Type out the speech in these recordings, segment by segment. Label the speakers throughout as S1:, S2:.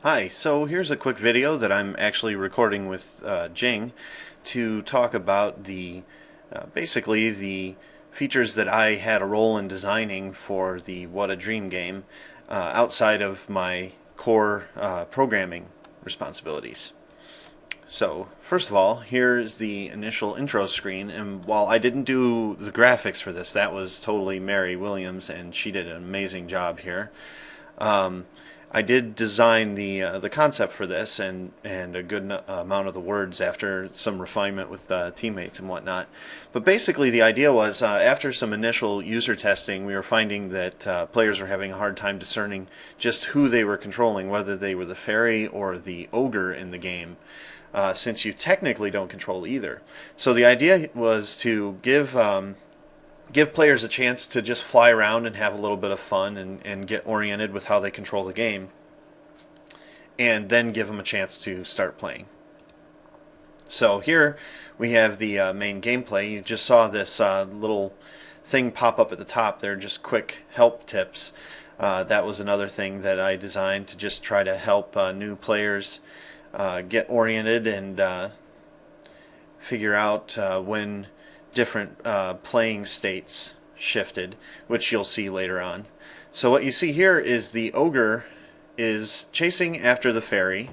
S1: Hi, so here's a quick video that I'm actually recording with Jing to talk about basically the features that I had a role in designing for the What a Dream game outside of my core programming responsibilities. So, first of all, here's the initial intro screen, and while I didn't do the graphics for this, that was totally Mary Williams, and she did an amazing job here. Um, I did design the concept for this and a good amount of the words after some refinement with teammates and whatnot. But basically, the idea was after some initial user testing, we were finding that players were having a hard time discerning just who they were controlling, whether they were the fairy or the ogre in the game. Since you technically don't control either. So the idea was to give players a chance to just fly around and have a little bit of fun and get oriented with how they control the game, and then give them a chance to start playing. So here we have the main gameplay. You just saw this little thing pop up at the top there, just quick help tips. That was another thing that I designed to just try to help new players get oriented and figure out when different playing states shifted, which you'll see later on. So what you see here is the ogre is chasing after the fairy,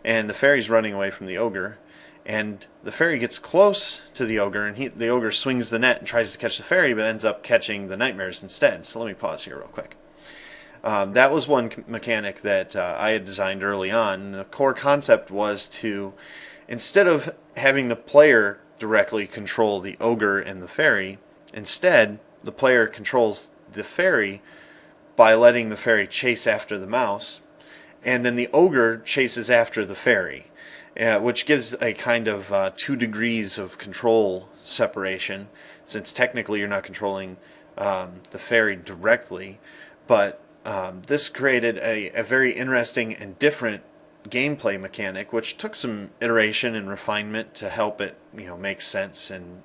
S1: and the fairy's running away from the ogre, and the fairy gets close to the ogre, and the ogre swings the net and tries to catch the fairy, but ends up catching the nightmares instead. So let me pause here real quick. That was one mechanic that I had designed early on. The core concept was to, instead of having the player directly control the ogre and the fairy, instead the player controls the fairy by letting the fairy chase after the mouse, and then the ogre chases after the fairy, which gives a kind of 2 degrees of control separation, since technically you're not controlling the fairy directly, but this created a very interesting and different gameplay mechanic, which took some iteration and refinement to help it, make sense and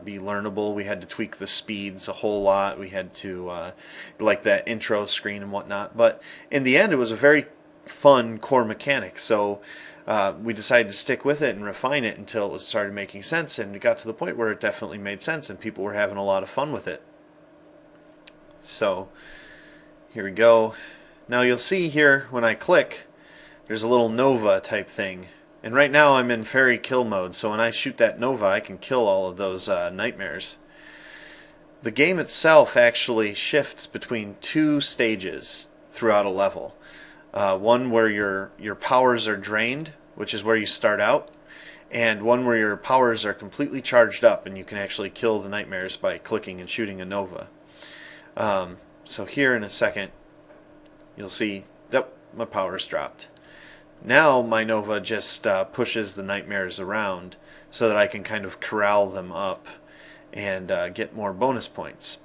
S1: be learnable. We had to tweak the speeds a whole lot. We had to like that intro screen and whatnot. But in the end, it was a very fun core mechanic. So we decided to stick with it and refine it until it started making sense, and it got to the point where it definitely made sense and people were having a lot of fun with it. So here we go. Now you'll see here when I click, there's a little Nova type thing. And right now I'm in fairy kill mode, so when I shoot that Nova I can kill all of those nightmares. The game itself actually shifts between 2 stages throughout a level. One where your powers are drained, which is where you start out, and one where your powers are completely charged up and you can actually kill the nightmares by clicking and shooting a Nova. So here in a second you'll see, yep, my power's dropped. Now my Nova just pushes the nightmares around so that I can kind of corral them up and get more bonus points.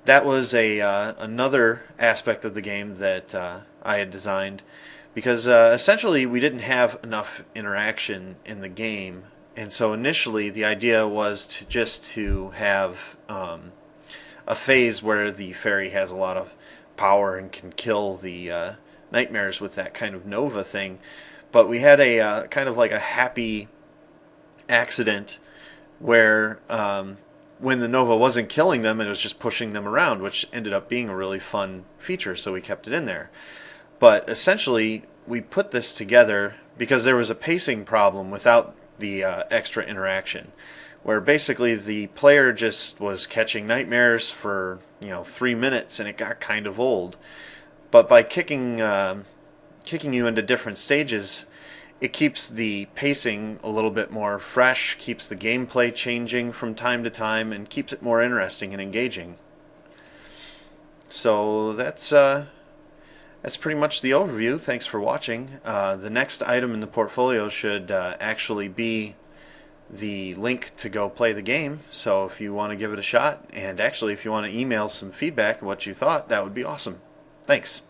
S1: That was another aspect of the game that I had designed, because essentially we didn't have enough interaction in the game, and so initially the idea was to have a phase where the fairy has a lot of power and can kill the nightmares with that kind of Nova thing, but we had a kind of like a happy accident where when the Nova wasn't killing them, it was just pushing them around, which ended up being a really fun feature, so we kept it in there. But essentially we put this together because there was a pacing problem without the extra interaction, where basically the player just was catching nightmares for 3 minutes and it got kind of old. But by kicking you into different stages, it keeps the pacing a little bit more fresh, keeps the gameplay changing from time to time, and keeps it more interesting and engaging. So that's pretty much the overview. Thanks for watching. The next item in the portfolio should actually be the link to go play the game, so if you want to give it a shot, and actually if you want to email some feedback of what you thought, that would be awesome. Thanks.